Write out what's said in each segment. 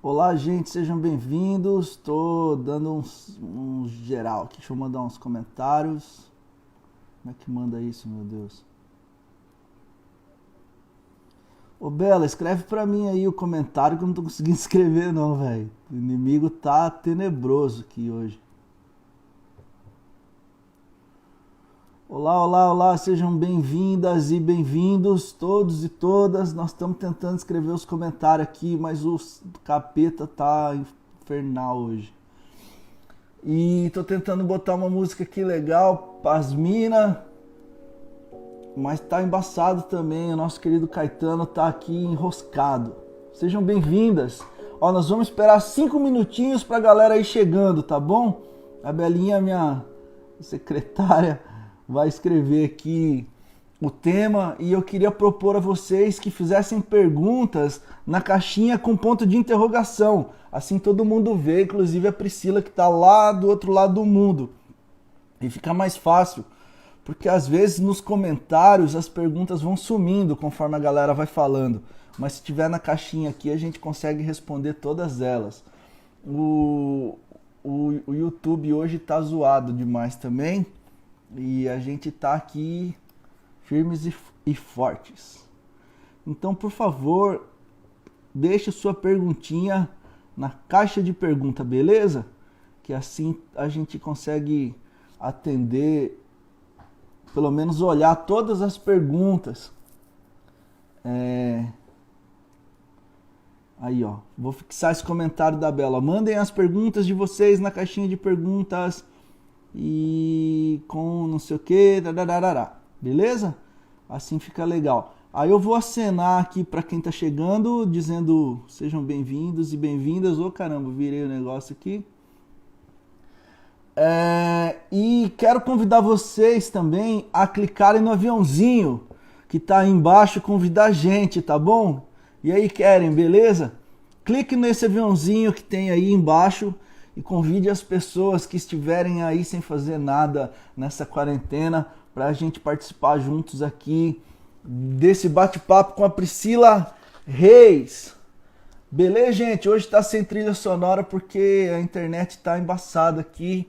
Olá, gente, sejam bem-vindos. Estou dando uns geral aqui. Deixa eu mandar uns comentários. Como é que manda isso, meu Deus? Ô, Bela, escreve pra mim aí o comentário que eu não tô conseguindo escrever não, velho. O inimigo tá tenebroso aqui hoje. Olá, olá, olá, sejam bem-vindas e bem-vindos todos e todas. Nós estamos tentando escrever os comentários aqui, mas o capeta tá infernal hoje. E tô tentando botar uma música aqui legal, Pasmina, mas tá embaçado também. O nosso querido Caetano tá aqui enroscado. Sejam bem-vindas. Ó, nós vamos esperar 5 minutinhos pra galera ir chegando, tá bom? A Belinha, minha secretária, vai escrever aqui o tema e eu queria propor a vocês que fizessem perguntas na caixinha com ponto de interrogação. Assim todo mundo vê, inclusive a Priscila que está lá do outro lado do mundo. E fica mais fácil, porque às vezes nos comentários as perguntas vão sumindo conforme a galera vai falando. Mas se tiver na caixinha aqui a gente consegue responder todas elas. O YouTube hoje está zoado demais também. E a gente tá aqui firmes e fortes. Então, por favor, deixe sua perguntinha na caixa de pergunta, beleza? Que assim a gente consegue atender, pelo menos olhar todas as perguntas. Aí, ó, vou fixar esse comentário da Bela. Mandem as perguntas de vocês na caixinha de perguntas. E com não sei o que, beleza? Assim fica legal. Aí eu vou acenar aqui para quem tá chegando, dizendo sejam bem-vindos e bem-vindas. Ô caramba, virei o negócio aqui. E quero convidar vocês também a clicarem no aviãozinho que tá aí embaixo, convidar a gente, tá bom? E aí, querem, beleza? Clique nesse aviãozinho que tem aí embaixo e convide as pessoas que estiverem aí sem fazer nada nessa quarentena para a gente participar juntos aqui desse bate-papo com a Priscila Reis. Beleza, gente? Hoje está sem trilha sonora porque a internet está embaçada aqui.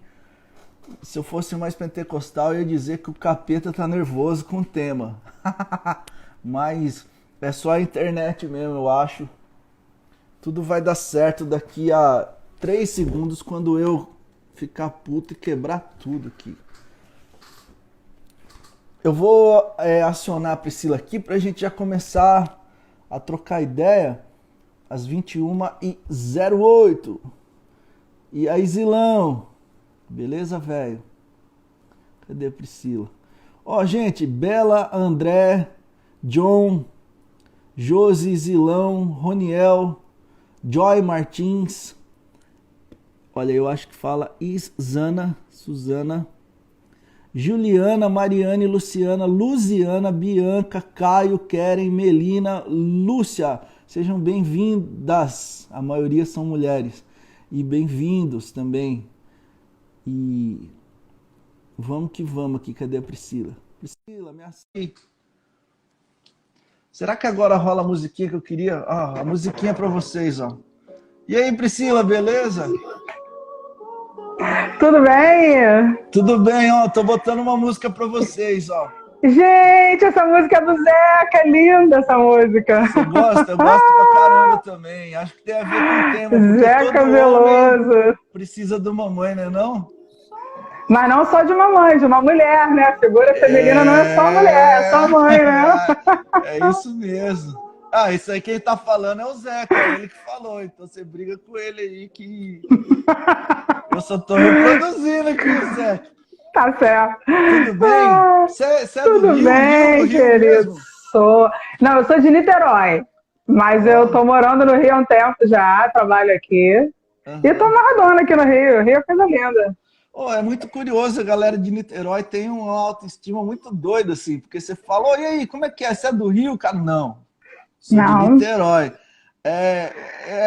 Se eu fosse mais pentecostal, eu ia dizer que o capeta tá nervoso com o tema. Mas é só a internet mesmo, eu acho. Tudo vai dar certo daqui a 3 segundos quando eu ficar puto e quebrar tudo aqui. Eu vou acionar a Priscila aqui pra gente já começar a trocar ideia às 21h08. E aí, Zilão? Beleza, velho? Cadê a Priscila? Ó, gente, Bela, André, John, Josi, Zilão, Roniel, Joy Martins. Olha, eu acho que fala Isana, Suzana, Juliana, Mariane, Luciana, Luziana, Bianca, Caio, Keren, Melina, Lúcia. Sejam bem-vindas. A maioria são mulheres. E bem-vindos também. E vamos que vamos aqui. Cadê a Priscila? Priscila, me aceita. Será que agora rola a musiquinha que eu queria? Ah, a musiquinha para vocês, ó. E aí, Priscila, beleza? Tudo bem? Tudo bem, ó. Tô botando uma música pra vocês, ó. Gente, essa música é do Zeca, é linda essa música. Você gosta? Eu gosto pra caramba também. Acho que tem a ver com o tema. Zeca Veloso. Precisa de uma mãe, né, não? Mas não só de uma mãe, de uma mulher, né? A figura feminina não é só mulher, é só mãe, né? É isso mesmo. Ah, isso aí quem tá falando é o Zeca, é ele que falou. Então você briga com ele aí que... Eu só tô reproduzindo aqui, Zeca. Tá certo. Tudo bem? Você é do Rio? Tudo bem, Rio querido. mesmo? Sou. Não, eu sou de Niterói. Mas eu tô morando no Rio há um tempo já, trabalho aqui. Uhum. E tô amarradona aqui no Rio. Rio é coisa linda. Oh, é muito curioso, a galera de Niterói tem uma autoestima muito doida, assim, porque você fala, e aí, como é que é? Você é do Rio? Cara, não. Sou de Niterói.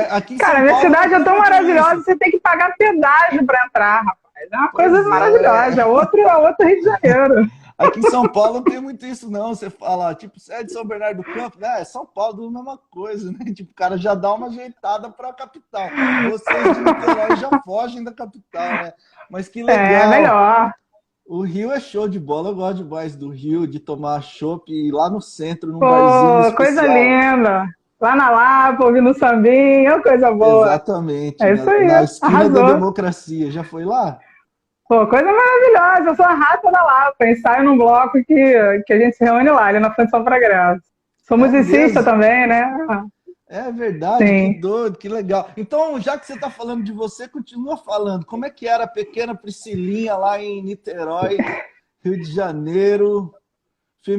Aqui em Cara, São minha Paulo, cidade é tão maravilhosa, você tem que pagar pedágio para entrar, rapaz. É uma coisa maravilhosa, é outro Rio de Janeiro. Aqui em São Paulo não tem muito isso, não. Você fala, tipo, você é de São Bernardo do Campo, né? É São Paulo, a mesma coisa, né? Tipo, o cara já dá uma ajeitada para a capital. Vocês de Niterói já fogem da capital, né? Mas que É legal. melhor. O Rio é show de bola. Eu gosto demais do Rio, de tomar chopp e ir lá no centro, num barzinho Pô, coisa especial. linda. Lá na Lapa, ouvindo sambinha, coisa boa. Exatamente, É isso na aí, esquina da arrasou. Democracia. Já foi lá? Pô, coisa maravilhosa. Eu sou a rata da Lapa. Ensaio num bloco que a gente se reúne lá, ali na Função Progresso. Sou É musicista mesmo? também, né? É verdade, que Sim. doido, que legal. Então, já que você está falando de você, continua falando. Como é que era a pequena Priscilinha lá em Niterói, Rio de Janeiro?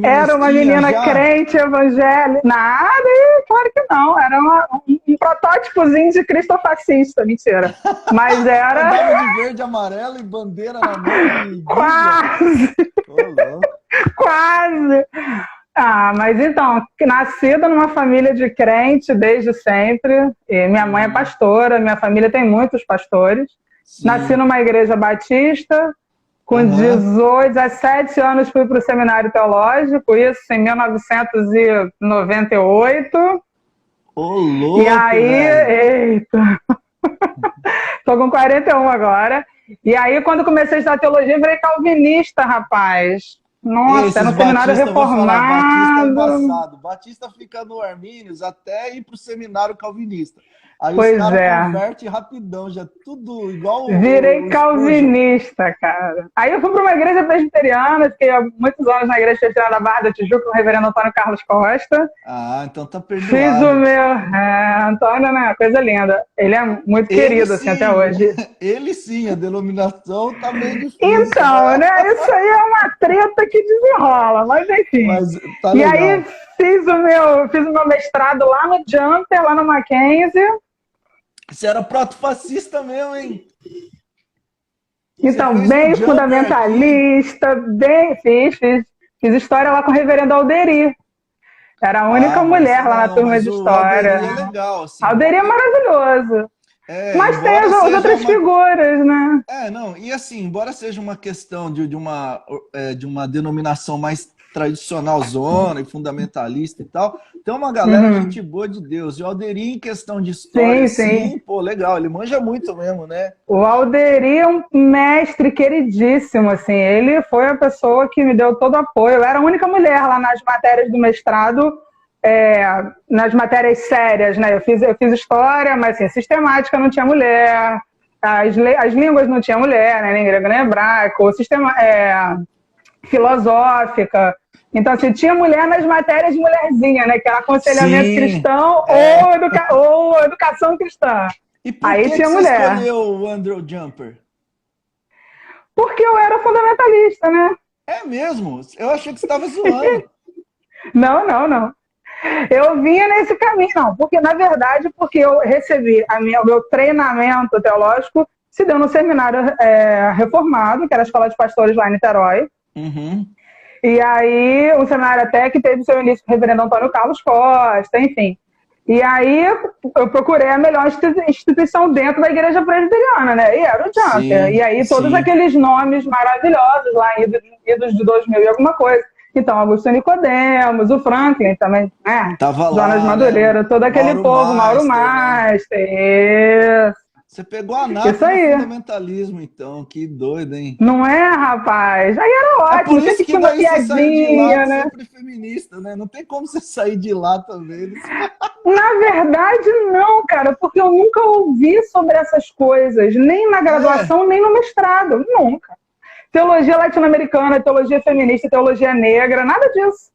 Era uma Feministinha menina já? crente evangélica. Nada, claro que não. Era um protótipozinho de cristofascista, mentira. Mas era Andava de verde, amarelo e bandeira na mão e Bíblia? quase, Ô, louco. quase. Ah, mas então, nascida numa família de crente desde sempre. E minha mãe é Uhum. pastora, minha família tem muitos pastores. Nasci Sim. numa igreja batista. Com Aham. 18, 17 anos fui para o seminário teológico, isso em 1998. Ô, E louco, aí, velho. eita, tô com 41 agora. E aí, quando comecei a estudar teologia, virei calvinista, rapaz. Nossa, era Esses um seminário Batista, eu vou falar, Batista é reformado. embaçado. Batista fica no Armínios até ir pro seminário calvinista. Aí os Pois caras é. convertem rapidão, já tudo igual Virei o Spurgeon. calvinista, cara. Aí eu fui para uma igreja presbiteriana, fiquei há muitos anos na igreja presbiteriana da Barra da Tijuca, com o reverendo Antônio Carlos Costa. Ah, então tá Fiz o perdoado. meu. Antônio, né? Coisa linda. Ele é muito Ele querido, assim, até sim, hoje. ele sim, a denominação tá meio difícil, Então, né? né? Isso aí é uma treta que desenrola, mas enfim. Mas tá E aí legal. fiz o meu mestrado lá no Jumper, lá no Mackenzie. Você era proto-fascista mesmo, hein? Você Então, fez um bem jumper aqui. fundamentalista, bem. Fiz história lá com o reverendo Alderi. Era a única Ah, mulher lá na turma mas de o Alderi história. é legal, assim. Alderi é maravilhoso. Mas tem Embora as seja outras uma. figuras, né? Não, e assim, embora seja uma questão de uma denominação mais tradicional zona e fundamentalista e tal, tem uma galera Uhum. gente boa de Deus. E o Alderi, em questão de história, Sim, sim. sim, pô, legal, ele manja muito mesmo, né? O Alderi é um mestre queridíssimo, assim. Ele foi a pessoa que me deu todo o apoio. Eu era a única mulher lá nas matérias do mestrado, nas matérias sérias, né? Eu fiz história, mas assim, sistemática não tinha mulher, as línguas não tinha mulher, né? Nem grego nem hebraico, filosófica. Então, assim, tinha mulher nas matérias de mulherzinha, né? Que era aconselhamento Sim. cristão É. ou educação cristã. E por Aí que tinha você mulher. escolheu o Andrew Jumper? Porque eu era fundamentalista, né? É mesmo? Eu achei que você estava zoando. Não, não, não. Eu vinha nesse caminho, não. Porque, na verdade, porque eu recebi o meu treinamento teológico se deu no seminário reformado, que era a Escola de Pastores lá em Niterói. Uhum. E aí, um seminário até que teve seu início com o reverendo Antônio Carlos Costa, enfim. E aí, eu procurei a melhor instituição dentro da igreja presbiteriana, né? E era o Jumper. Sim, E aí, todos sim. aqueles nomes maravilhosos lá, idos de 2000 e alguma coisa. Então, Augusto Nicodemos, o Franklin também, né? Tava Jonas lá, né? Madureira, todo aquele Mauro povo, Mauro Meister, né? Meister. Você pegou a Isso nata do aí. fundamentalismo, então. Que doido, hein? Não é, rapaz? Aí era É por ótimo, isso sempre que tinha uma daí você saiu de lá piadinha, né? sempre feminista, né? Não tem como você sair de lá também. Na verdade, não, cara, porque eu nunca ouvi sobre essas coisas, nem na É, graduação, nem no mestrado, nunca. Teologia latino-americana, teologia feminista, teologia negra, nada disso.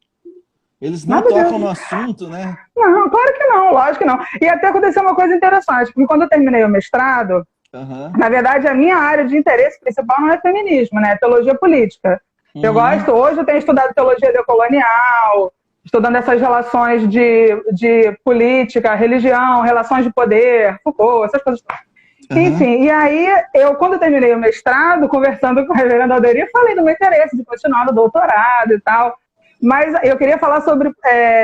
eles não Nada tocam no disso. assunto, né? Não, claro que não, lógico que não. E até aconteceu uma coisa interessante, porque quando eu terminei o mestrado, Aham. na verdade, a minha área de interesse principal não é feminismo, né? É teologia política. Uhum. Hoje eu tenho estudado teologia decolonial, estudando essas relações de política, religião, relações de poder, Foucault, essas coisas. Aham. Enfim, e aí, quando eu terminei o mestrado, conversando com o reverendo Alderi, eu falei do meu interesse de continuar no doutorado e tal. Mas eu queria falar sobre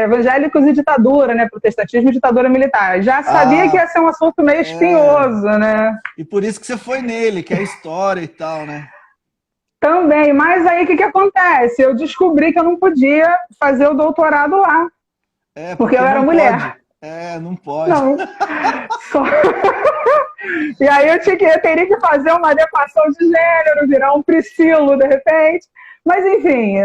evangélicos e ditadura, né? Protestantismo e ditadura militar. Já sabia que Ah, ia ser um assunto meio é. espinhoso, né? E por isso que você foi nele, que é história e tal, né? Também, mas aí o que acontece? Eu descobri que eu não podia fazer o doutorado lá, porque eu era mulher. Não pode. Não. Só... E aí eu teria que fazer uma adequação de gênero, virar um Priscilo, de repente. Mas, enfim,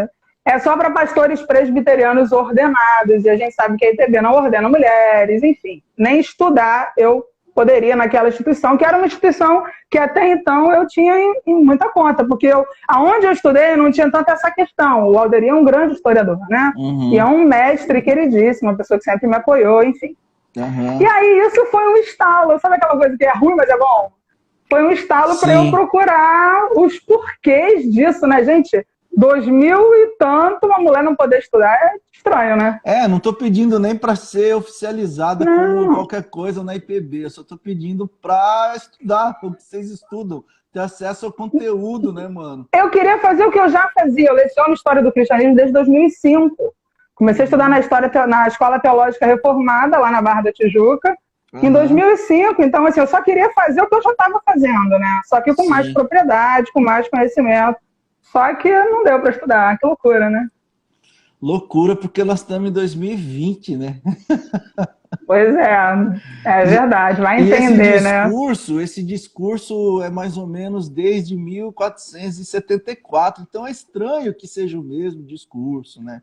é só para pastores presbiterianos ordenados, e a gente sabe que a ITB não ordena mulheres, enfim. Nem estudar eu poderia naquela instituição, que era uma instituição que até então eu tinha em muita conta, porque aonde eu estudei não tinha tanta essa questão. O Alderi é um grande historiador, né? Uhum. E é um mestre queridíssimo, uma pessoa que sempre me apoiou, enfim. Uhum. E aí isso foi um estalo, sabe aquela coisa que é ruim, mas é bom? Foi um estalo para eu procurar os porquês disso, né, gente? 2000 e tanto, uma mulher não poder estudar é estranho, né? Não tô pedindo nem para ser oficializada como qualquer coisa na IPB, eu só tô pedindo para estudar, o que vocês estudam, ter acesso ao conteúdo, né, mano? Eu queria fazer o que eu já fazia, eu leciono História do Cristianismo desde 2005. Comecei a estudar na Escola Teológica Reformada, lá na Barra da Tijuca, em 2005. Então, assim, eu só queria fazer o que eu já estava fazendo, né? Só que com mais propriedade, com mais conhecimento. Só que não deu para estudar, que loucura, né? Loucura, porque nós estamos em 2020, né? Pois é verdade, vai entender, né? Esse discurso é mais ou menos desde 1474, então é estranho que seja o mesmo discurso, né?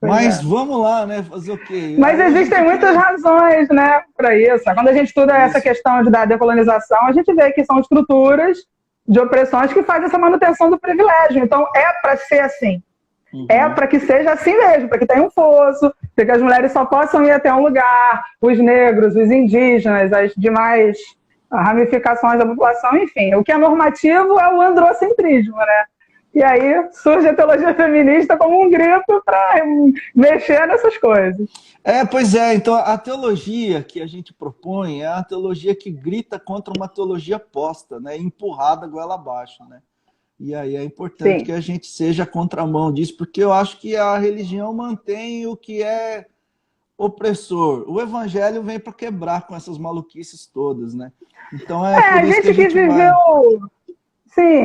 Mas vamos lá, né? Fazer o quê? Mas existem muitas razões, né, para isso. Quando a gente estuda essa questão da decolonização, a gente vê que são estruturas de opressões que fazem essa manutenção do privilégio. Então, é para ser assim. É para que seja assim mesmo, para que tenha um fosso, para que as mulheres só possam ir até um lugar, os negros, os indígenas, as demais ramificações da população, enfim. O que é normativo é o androcentrismo, né? E aí surge a teologia feminista como um grito para mexer nessas coisas. Pois é. Então a teologia que a gente propõe é a teologia que grita contra uma teologia posta, né? Empurrada goela abaixo, né? E aí é importante que a gente seja a contramão disso, porque eu acho que a religião mantém o que é opressor. O evangelho vem para quebrar com essas maluquices todas, né? Então a gente que viveu... Sim,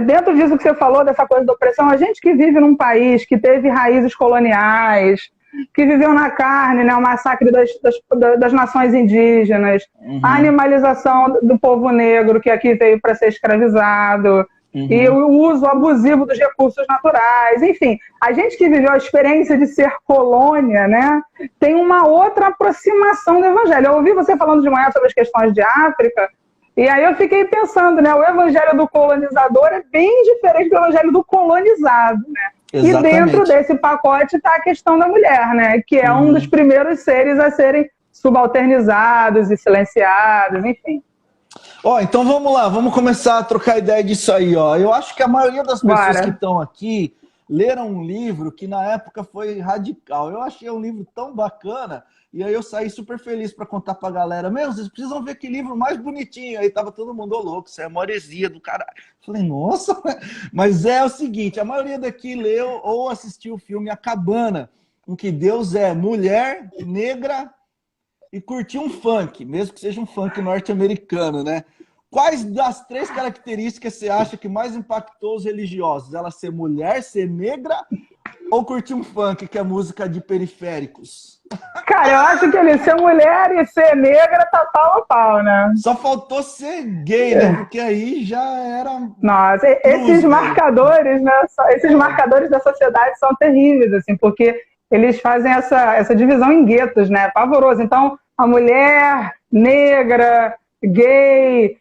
dentro disso que você falou, dessa coisa da opressão, a gente que vive num país que teve raízes coloniais, que viveu na carne, né, o massacre das nações indígenas, a animalização do povo negro que aqui veio para ser escravizado, e o uso abusivo dos recursos naturais, enfim, a gente que viveu a experiência de ser colônia, né, tem uma outra aproximação do evangelho. Eu ouvi você falando de manhã sobre as questões de África, e aí eu fiquei pensando, né, o evangelho do colonizador é bem diferente do evangelho do colonizado, né? Exatamente. E dentro desse pacote está a questão da mulher, né, que é um dos primeiros seres a serem subalternizados e silenciados, enfim. Então vamos lá, vamos começar a trocar ideia disso aí. Eu acho que a maioria das pessoas que estão aqui leram um livro que na época foi radical. Eu achei um livro tão bacana, e aí eu saí super feliz para contar para a galera. Vocês precisam ver que livro mais bonitinho. Aí tava todo mundo louco, isso é uma heresia do caralho. Falei, nossa, mas é o seguinte, a maioria daqui leu ou assistiu o filme A Cabana, em que Deus é mulher, negra e curtir um funk, mesmo que seja um funk norte-americano, né? Quais das 3 características você acha que mais impactou os religiosos? Ela ser mulher, ser negra ou curtir um funk, que é música de periféricos? Cara, eu acho que ele ser mulher e ser negra tá pau a pau, né? Só faltou ser gay, né? Porque aí já era... Nossa, esses marcadores, né? Esses marcadores da sociedade são terríveis, assim, porque eles fazem essa divisão em guetos, né? Pavoroso. Então, a mulher negra, gay,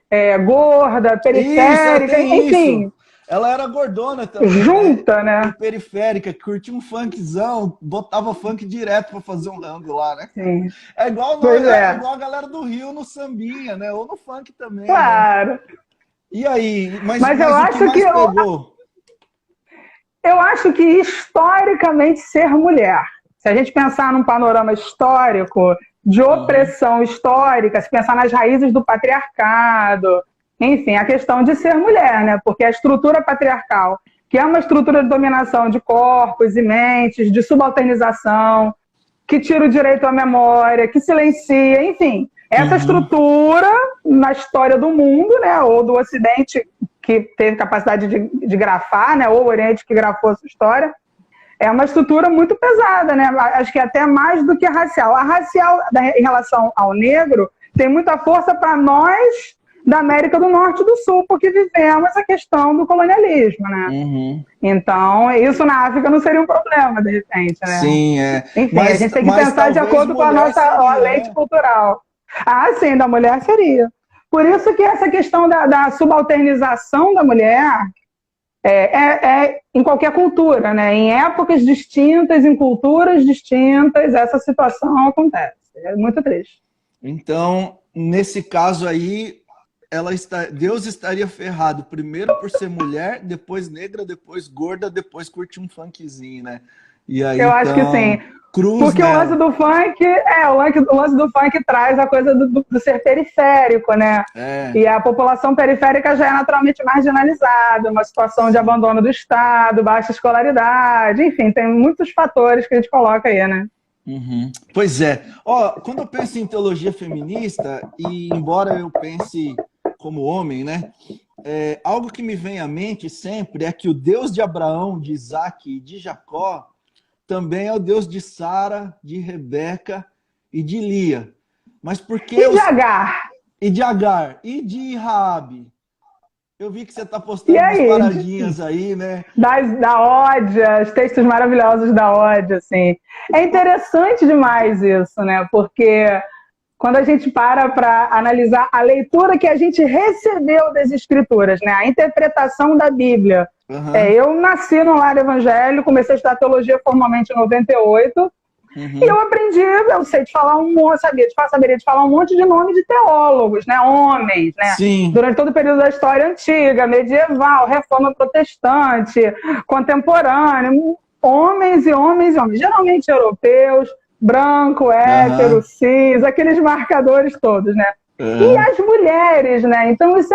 gorda, periférica, enfim. Isso. Ela era gordona também. Junta, né? Periférica, que curtia um funkzão, botava funk direto pra fazer um rango lá, né? Sim. É igual igual a galera do Rio no sambinha, né? Ou no funk também. Claro. Né? E aí? Mas eu acho que pegou? Eu acho que historicamente ser mulher, se a gente pensar num panorama histórico de opressão histórica, se pensar nas raízes do patriarcado, enfim, a questão de ser mulher, né? Porque a estrutura patriarcal, que é uma estrutura de dominação de corpos e mentes, de subalternização, que tira o direito à memória, que silencia, enfim, Essa estrutura, na história do mundo, né, ou do Ocidente, que teve capacidade de grafar, né, ou o Oriente que grafou essa história, é uma estrutura muito pesada, né? Acho que até mais do que a racial. A racial, em relação ao negro, tem muita força para nós da América do Norte e do Sul, porque vivemos a questão do colonialismo, né? Então, isso na África não seria um problema, de repente, né? Sim, Enfim, mas, a gente tem que pensar de acordo com a nossa lente cultural. Ah, sim, da mulher seria. Por isso que essa questão da subalternização da mulher é em qualquer cultura, né? Em épocas distintas, em culturas distintas, essa situação acontece. É muito triste. Então, nesse caso aí, Deus estaria ferrado, primeiro por ser mulher, depois negra, depois gorda, depois curtir um funkzinho, né? E aí, eu acho que sim. Porque o lance do funk, o lance do funk traz a coisa do ser periférico, né? E a população periférica já é naturalmente marginalizada, uma situação de abandono do Estado, baixa escolaridade, enfim, tem muitos fatores que a gente coloca aí, né? Pois é. Quando eu penso em teologia feminista, e embora eu pense como homem, né? Algo que me vem à mente sempre é que o Deus de Abraão, de Isaac e de Jacó também é o Deus de Sara, de Rebeca e de Lia. Mas por que de Agar? E de Agar. E de Raabe. Eu vi que você está postando umas paradinhas aí, né? Da Ódia, os textos maravilhosos da Ódia, assim. É interessante demais isso, né? Porque quando a gente para analisar a leitura que a gente recebeu das Escrituras, né? A interpretação da Bíblia. Eu nasci no lar evangélico, comecei a estudar teologia formalmente em 98, e eu aprendi, eu sei de falar saberia de falar um monte de nome de teólogos, né? Homens, né? Sim. Durante todo o período da história antiga, medieval, reforma protestante, contemporâneo, homens e homens e homens, geralmente europeus, branco, hétero, cis, aqueles marcadores todos, né? E as mulheres, né? Então isso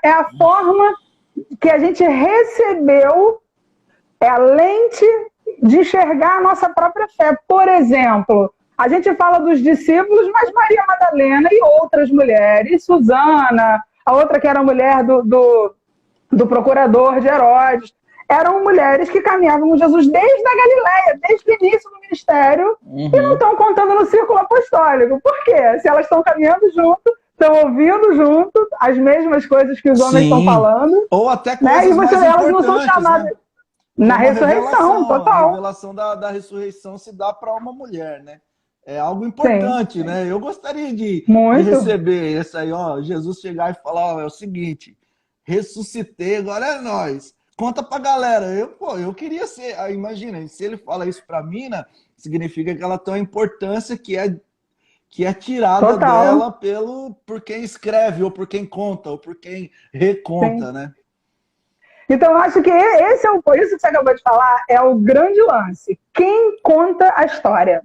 é a forma que a gente recebeu, a lente de enxergar a nossa própria fé. Por exemplo, a gente fala dos discípulos, mas Maria Madalena e outras mulheres, Susana, a outra que era mulher do procurador de Herodes, eram mulheres que caminhavam com Jesus desde a Galileia, desde o início do ministério, e não estão contando no círculo apostólico. Por quê? Se elas estão caminhando junto, estão ouvindo junto as mesmas coisas que os homens estão falando. Ou até coisas mais importantes, elas não são chamadas, né? Na ressurreição, total. A revelação da ressurreição se dá para uma mulher, né? É algo importante, né? Eu gostaria de receber isso aí, Jesus chegar e falar, é o seguinte, ressuscitei, agora é nós. Conta pra galera. Eu queria ser, imagina, se ele fala isso pra mina, significa que ela tem uma importância que é tirada dela por quem escreve, ou por quem conta, ou por quem reconta, né? Então, eu acho que isso que você acabou de falar é o grande lance. Quem conta a história?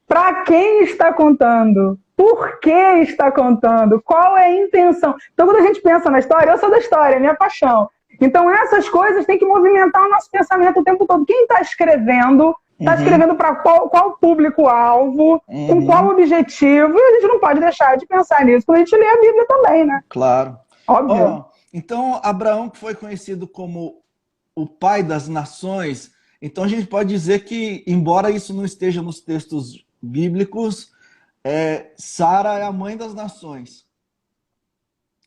Para quem está contando? Por que está contando? Qual é a intenção? Então, quando a gente pensa na história, eu sou da história, é minha paixão. Então, essas coisas têm que movimentar o nosso pensamento o tempo todo. Quem está escrevendo para qual público-alvo, com qual objetivo, e a gente não pode deixar de pensar nisso quando a gente lê a Bíblia também, né? Claro. Óbvio. Então, Abraão, que foi conhecido como o pai das nações, então a gente pode dizer que, embora isso não esteja nos textos bíblicos, Sara é a mãe das nações.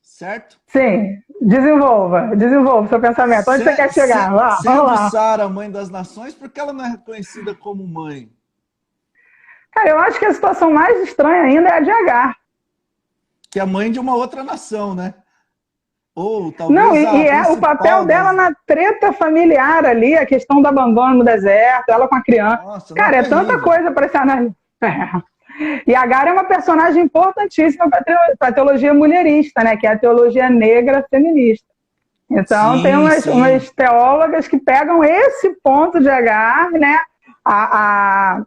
Certo? Sim. Desenvolva seu pensamento. Onde você quer chegar? Vamos lá. Sara, mãe das nações, por que ela não é reconhecida como mãe? Cara, eu acho que a situação mais estranha ainda é a de Agar. Que é a mãe de uma outra nação, né? Ou talvez não, o papel dela na treta familiar ali, a questão do abandono no deserto, ela com a criança. Nossa, cara, é tanta coisa para se analisar. E Agar é uma personagem importantíssima para a teologia mulherista, né? Que é a teologia negra feminista. Então, tem umas teólogas que pegam esse ponto de Agar, né? A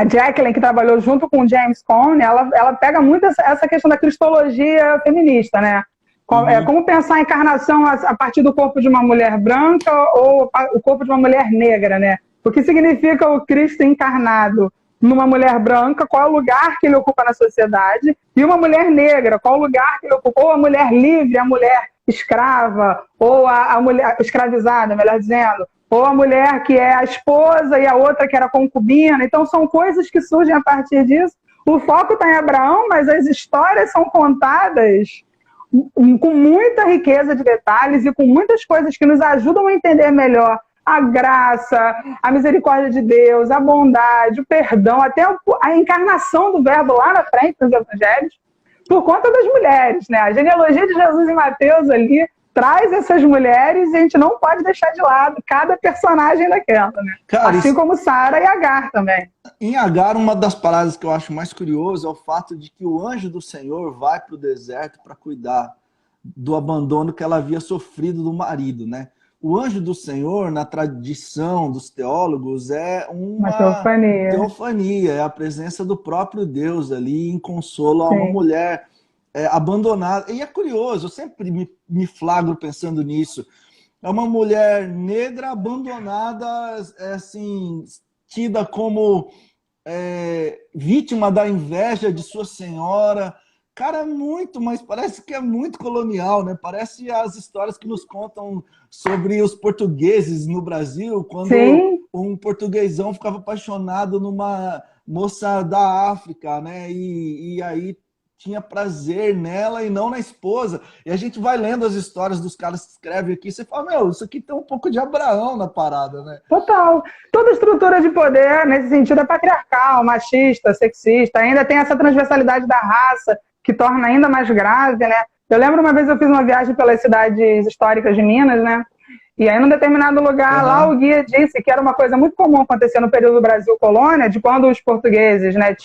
Jacqueline, que trabalhou junto com o James Cone, ela pega muito essa questão da cristologia feminista, né? Como pensar a encarnação a partir do corpo de uma mulher branca ou o corpo de uma mulher negra, né? O que significa o Cristo encarnado? numa mulher branca, qual é o lugar que ele ocupa na sociedade, e uma mulher negra, qual é o lugar que ele ocupa, ou a mulher livre, a mulher escrava, ou a mulher escravizada, melhor dizendo, ou a mulher que é a esposa e a outra que era concubina. Então são coisas que surgem a partir disso. O foco está em Abraão, mas as histórias são contadas com muita riqueza de detalhes e com muitas coisas que nos ajudam a entender melhor a graça, a misericórdia de Deus, a bondade, o perdão, até a encarnação do verbo lá na frente nos evangelhos, por conta das mulheres, né? A genealogia de Jesus em Mateus ali traz essas mulheres e a gente não pode deixar de lado cada personagem daquela, né? Cara, assim como Sara e Agar também. Em Agar, uma das paradas que eu acho mais curioso é o fato de que o anjo do Senhor vai para o deserto para cuidar do abandono que ela havia sofrido do marido, né? O anjo do Senhor, na tradição dos teólogos, é uma teofania, é a presença do próprio Deus ali em consolo a uma mulher abandonada. E é curioso, eu sempre me flagro pensando nisso. É uma mulher negra abandonada, assim, tida como vítima da inveja de sua senhora. Cara, mas parece que é muito colonial, né? Parece as histórias que nos contam sobre os portugueses no Brasil, quando um portuguesão ficava apaixonado numa moça da África, né? E aí tinha prazer nela e não na esposa. E a gente vai lendo as histórias dos caras que escrevem aqui, você fala, meu, isso aqui tem um pouco de Abraão na parada, né? Total. Toda estrutura de poder, nesse sentido, é patriarcal, machista, sexista, ainda tem essa transversalidade da raça, que torna ainda mais grave, né? Eu lembro uma vez eu fiz uma viagem pelas cidades históricas de Minas, né? E aí, num determinado lugar, lá o guia disse que era uma coisa muito comum acontecer no período do Brasil colônia, de quando os portugueses, né,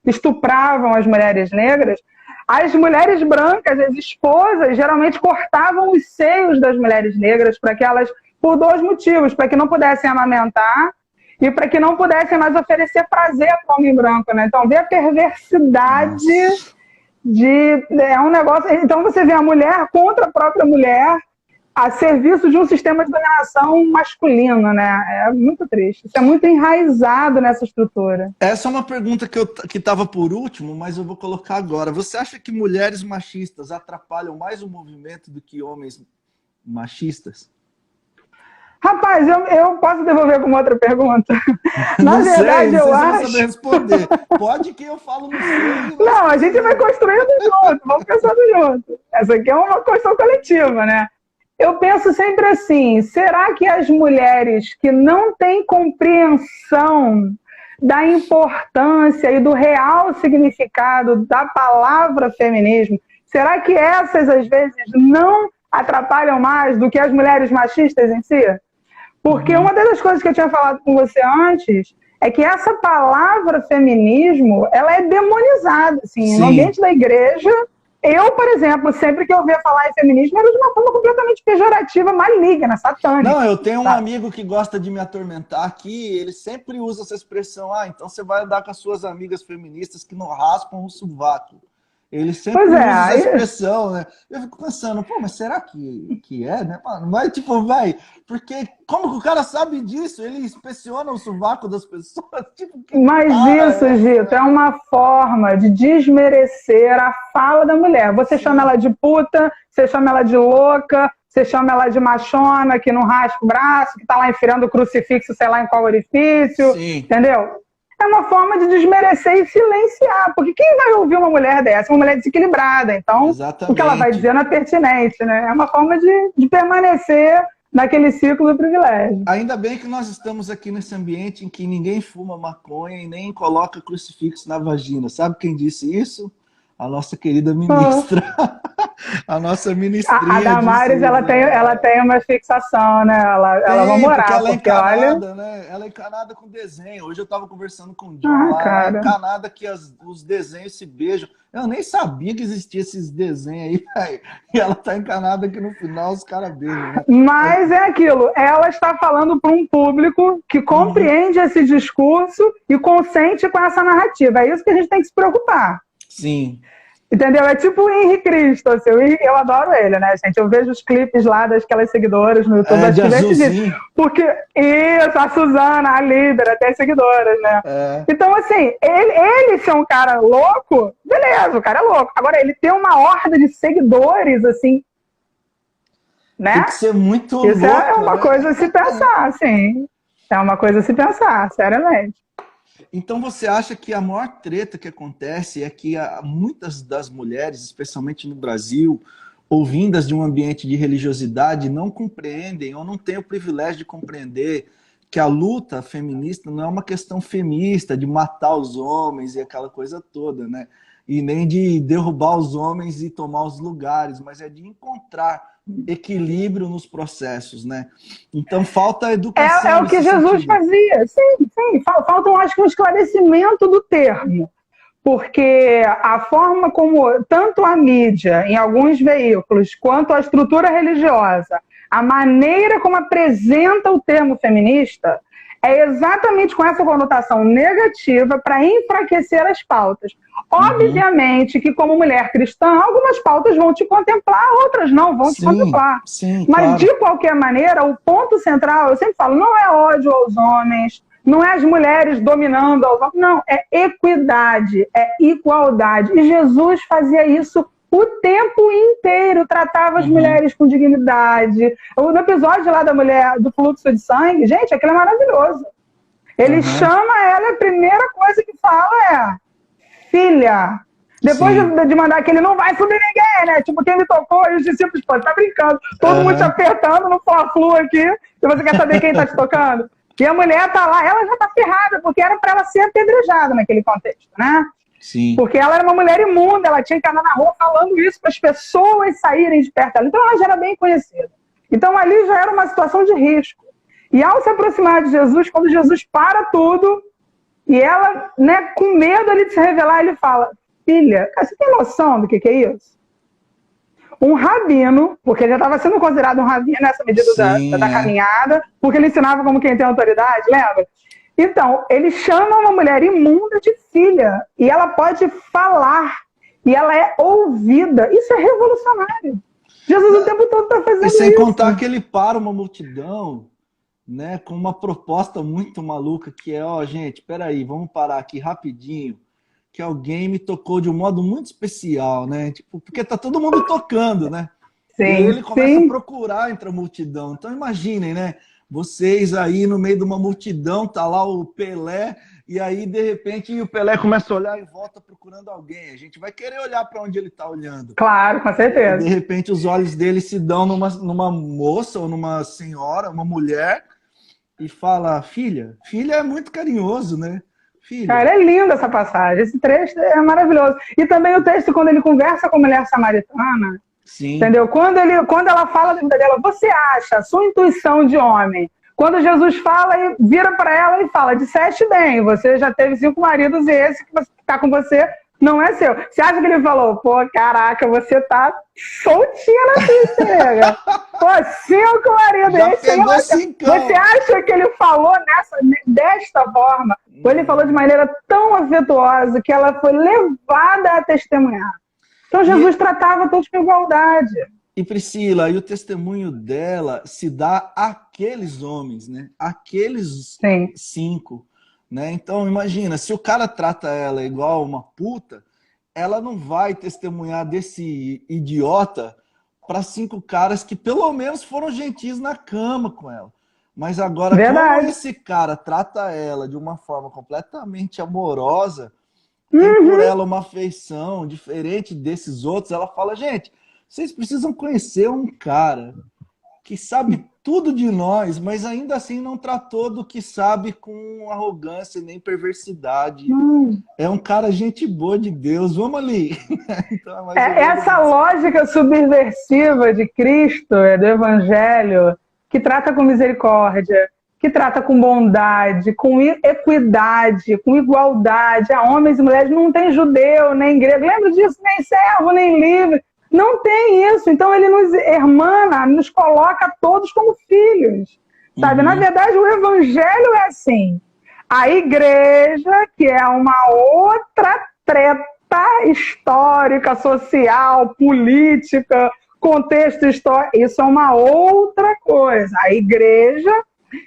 estupravam as mulheres negras, as mulheres brancas, as esposas, geralmente cortavam os seios das mulheres negras para que elas, por dois motivos, para que não pudessem amamentar e para que não pudessem mais oferecer prazer para o homem branco, né? Então, vê a perversidade é um negócio. Então você vê a mulher contra a própria mulher a serviço de um sistema de dominação masculino, né? É muito triste. Isso é muito enraizado nessa estrutura. Essa é uma pergunta que estava por último, mas eu vou colocar agora. Você acha que mulheres machistas atrapalham mais o movimento do que homens machistas? Rapaz, eu posso devolver com uma outra pergunta? Na verdade, eu acho... Não sei se você vai responder. Pode que eu falo no sei. Não, a gente vai construindo junto, vamos pensando junto. Essa aqui é uma construção coletiva, né? Eu penso sempre assim, será que as mulheres que não têm compreensão da importância e do real significado da palavra feminismo, será que essas, às vezes, não atrapalham mais do que as mulheres machistas em si? Porque uma das coisas que eu tinha falado com você antes é que essa palavra feminismo, ela é demonizada, assim, no ambiente da igreja. Eu, por exemplo, sempre que eu ouvia falar em feminismo, era de uma forma completamente pejorativa, maligna, satânica. Não, eu tenho um amigo que gosta de me atormentar aqui, ele sempre usa essa expressão, então você vai andar com as suas amigas feministas que não raspam o sovaco. Ele sempre usa essa expressão, né? Eu fico pensando, mas será que é, né, mano? Mas, porque como que o cara sabe disso? Ele inspeciona o sovaco das pessoas? Mas isso, Gito, é uma forma de desmerecer a fala da mulher. Você chama ela de puta, você chama ela de louca, você chama ela de machona, que não raspa o braço, que tá lá enfiando o crucifixo, sei lá em qual orifício, entendeu? É uma forma de desmerecer e silenciar, porque quem vai ouvir uma mulher dessa? Uma mulher desequilibrada, então o que ela vai dizer não é pertinente, né? É uma forma de permanecer naquele ciclo do privilégio. Ainda bem que nós estamos aqui nesse ambiente em que ninguém fuma maconha e nem coloca crucifixo na vagina. Sabe quem disse isso? A nossa querida ministra. A nossa ministrinha. A Damares, ela tem uma fixação, né? Ela vai morar. Porque ela é encanada, né? Ela é encanada com desenho. Hoje eu estava conversando com o John lá, ela é encanada que os desenhos se beijam. Eu nem sabia que existia esses desenhos aí, velho. E ela tá encanada que no final os caras beijam, né? Mas é aquilo, ela está falando para um público que compreende esse discurso e consente com essa narrativa. É isso que a gente tem que se preocupar. Sim. Entendeu? É tipo o Henrique Cristo, assim, eu adoro ele, né, gente? Eu vejo os clipes lá das seguidoras no YouTube, de azulzinho. Porque, isso, a Suzana, a líder, até as seguidoras, né? Então, assim, ele ser um cara louco, beleza, o cara é louco. Agora, ele ter uma horda de seguidores, assim, né? Tem que ser muito Isso louco, é uma coisa a se pensar, assim. É uma coisa a se pensar, seriamente. Então você acha que a maior treta que acontece é que muitas das mulheres, especialmente no Brasil, ou vindas de um ambiente de religiosidade, não compreendem ou não têm o privilégio de compreender que a luta feminista não é uma questão feminista de matar os homens e aquela coisa toda, né? E nem de derrubar os homens e tomar os lugares, mas é de encontrar equilíbrio nos processos, né? Então falta educação. É o que Jesus fazia, sim. Falta, acho que, um esclarecimento do termo, porque a forma como tanto a mídia, em alguns veículos, quanto a estrutura religiosa, a maneira como apresenta o termo feminista, é exatamente com essa conotação negativa para enfraquecer as pautas. Obviamente que, como mulher cristã, algumas pautas vão te contemplar, outras não vão te contemplar. Sim, mas, claro. De qualquer maneira, o ponto central, eu sempre falo, não é ódio aos homens, não é as mulheres dominando aos homens, não, é equidade, é igualdade. E Jesus fazia isso o tempo inteiro, tratava as mulheres com dignidade. No episódio lá da mulher do fluxo de sangue, gente, aquilo é maravilhoso. Ele chama ela, a primeira coisa que fala é: filha. Depois de mandar que ele não vai subir ninguém, né? Tipo, quem me tocou, e os discípulos, pô, tá brincando. Todo mundo te apertando no fla-flu aqui, e você quer saber quem tá te tocando? E a mulher tá lá, ela já tá ferrada, porque era pra ela ser apedrejada naquele contexto, né? Sim. Porque ela era uma mulher imunda, ela tinha que andar na rua falando isso para as pessoas saírem de perto dela. Então ela já era bem conhecida. Então ali já era uma situação de risco. E ao se aproximar de Jesus, quando Jesus para tudo, e ela, né, com medo ali de se revelar, ele fala: filha, você tem noção do que é isso? Um rabino, porque ele já estava sendo considerado um rabino nessa medida da caminhada, porque ele ensinava como quem tem autoridade, lembra? Então, ele chama uma mulher imunda de filha, e ela pode falar, e ela é ouvida. Isso é revolucionário. Jesus o tempo todo está fazendo isso. E sem contar que ele para uma multidão, né, com uma proposta muito maluca, que é, gente, peraí, vamos parar aqui rapidinho, que alguém me tocou de um modo muito especial, né? Tipo, porque tá todo mundo tocando, né? Sim, e aí ele começa a procurar entre a multidão. Então imaginem, né? Vocês aí no meio de uma multidão, tá lá o Pelé, e aí de repente o Pelé começa a olhar e volta procurando alguém. A gente vai querer olhar para onde ele tá olhando. Claro, com certeza. E de repente os olhos dele se dão numa moça ou numa senhora, uma mulher, e fala: filha é muito carinhoso, né? Filha. Cara, é linda essa passagem. Esse trecho é maravilhoso. E também o texto, quando ele conversa com a mulher samaritana, sim, entendeu? Quando ela fala da vida dela, você acha, sua intuição de homem. Quando Jesus fala e vira para ela e fala: disseste bem, você já teve 5 maridos e esse que está com você não é seu. Você acha que ele falou: pô, caraca, você tá soltinha na pista, pô, 5 maridos. Já pegou 5. Você acha que ele falou desta forma? Ou ele falou de maneira tão afetuosa que ela foi levada a testemunhar? Então Jesus tratava todos com igualdade. E Priscila, e o testemunho dela se dá àqueles homens, né? Aqueles 5, né? Então imagina, se o cara trata ela igual uma puta, ela não vai testemunhar desse idiota para 5 caras que pelo menos foram gentis na cama com ela. Mas agora, como esse cara trata ela de uma forma completamente amorosa, tem por ela uma afeição diferente desses outros, ela fala: gente, vocês precisam conhecer um cara que sabe tudo de nós, mas ainda assim não tratou do que sabe com arrogância nem perversidade. É um cara gente boa de Deus, vamos ali. Então, essa lógica subversiva de Cristo, do Evangelho, que trata com misericórdia, que trata com bondade, com equidade, com igualdade a homens e mulheres. Não tem judeu, nem grego, lembra disso? Nem servo, nem livre. Não tem isso. Então ele nos hermana, nos coloca todos como filhos. Sabe? Na verdade, o Evangelho é assim. A igreja, que é uma outra treta, histórica, social, política, contexto histórico, isso é uma outra coisa. A igreja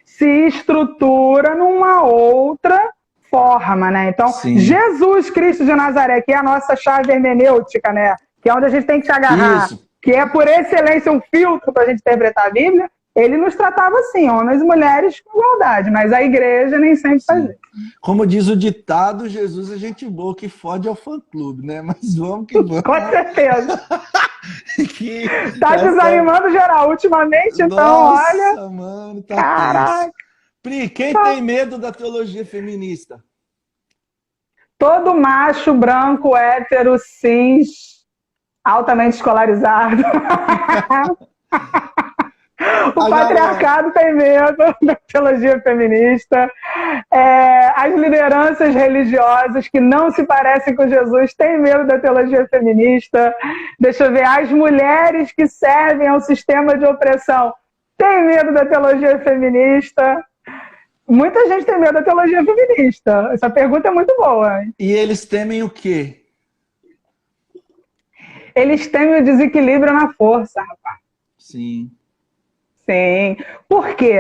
se estrutura numa outra forma, né? Então, Sim. Jesus Cristo de Nazaré, que é a nossa chave hermenêutica, né? Que é onde a gente tem que se agarrar, Isso. que é por excelência um filtro para a gente interpretar a Bíblia, ele nos tratava assim, homens e mulheres com igualdade, mas a igreja nem sempre faz isso. Como diz o ditado, Jesus é gente boa, que fode ao fã-clube, né? Mas vamos que vamos. Com certeza. Tá Essa... desanimando geral ultimamente, então, Nossa, olha... mano, tá Caraca. tenso. Pri, quem tem medo da teologia feminista? Todo macho, branco, hétero, cis, altamente escolarizado. O patriarcado tem medo da teologia feminista. As lideranças religiosas que não se parecem com Jesus têm medo da teologia feminista. Deixa eu ver, as mulheres que servem ao sistema de opressão têm medo da teologia feminista. Muita gente tem medo da teologia feminista. Essa pergunta é muito boa. E eles temem o quê? Eles temem o desequilíbrio na força, rapaz. Sim. Sim. Por quê?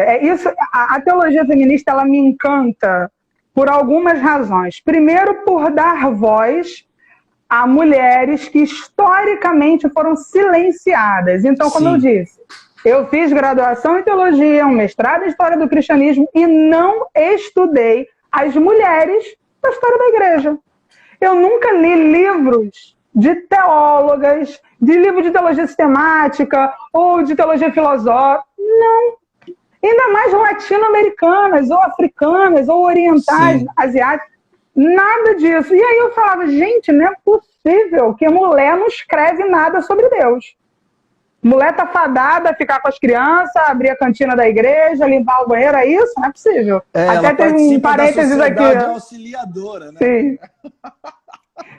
A teologia feminista ela me encanta por algumas razões. Primeiro, por dar voz a mulheres que historicamente foram silenciadas. Então, como eu disse, eu fiz graduação em teologia, um mestrado em história do cristianismo e não estudei as mulheres da história da igreja. Eu nunca li livros de teólogas, de livro de teologia sistemática ou de teologia filosófica. Não. Ainda mais latino-americanas, ou africanas, ou orientais, asiáticas. Nada disso. E aí eu falava, gente, não é possível que mulher não escreve nada sobre Deus. Mulher tá fadada a ficar com as crianças, abrir a cantina da igreja, limpar o banheiro, é isso? Não é possível. Até teve um parênteses aqui. Auxiliadora, né? Sim.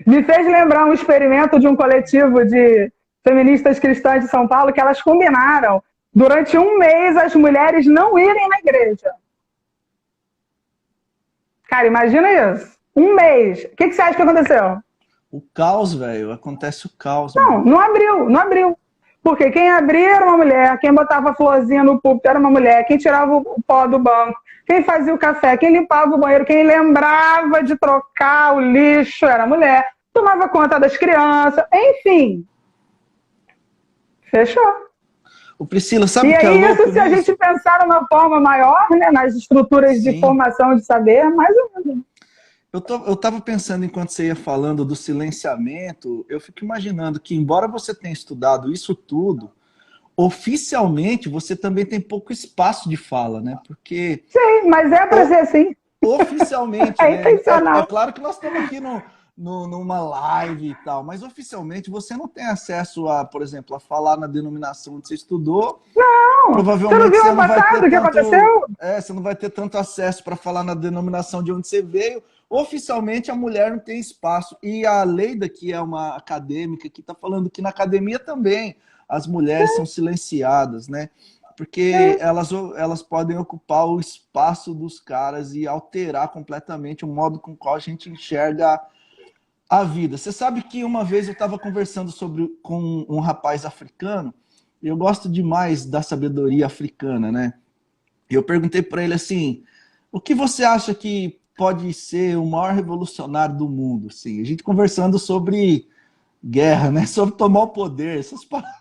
Me fez lembrar um experimento de um coletivo de feministas cristãs de São Paulo que elas combinaram durante um mês as mulheres não irem na igreja. Cara, imagina isso. Um mês. O que você acha que aconteceu? O caos, velho. Acontece o caos. Não, não abriu. Porque quem abria era uma mulher, quem botava a florzinha no púlpito era uma mulher, quem tirava o pó do banco, quem fazia o café, quem limpava o banheiro, quem lembrava de trocar o lixo era mulher, tomava conta das crianças, enfim. Fechou. O Priscila, sabe o que é louco? E aí, isso se a nisso? gente pensar numa forma maior, né, nas estruturas de formação de saber, mais ou menos. Eu estava pensando, enquanto você ia falando do silenciamento, eu fico imaginando que, embora você tenha estudado isso tudo, oficialmente você também tem pouco espaço de fala, né? Porque... Sim, mas é para ser assim. Oficialmente, é né? intencional. É claro que nós estamos aqui numa live e tal, mas oficialmente você não tem acesso a, por exemplo, a falar na denominação onde você estudou. Não, provavelmente você não viu ano passado o que aconteceu? Você não vai ter tanto acesso para falar na denominação de onde você veio. Oficialmente a mulher não tem espaço. E a Leida, que é uma acadêmica, que está falando que na academia também as mulheres são silenciadas, né? Porque elas podem ocupar o espaço dos caras e alterar completamente o modo com o qual a gente enxerga a vida. Você sabe que uma vez eu estava conversando com um rapaz africano, e eu gosto demais da sabedoria africana, né? E eu perguntei para ele assim, o que você acha que pode ser o maior revolucionário do mundo? Assim, a gente conversando sobre guerra, né? Sobre tomar o poder, essas paradas.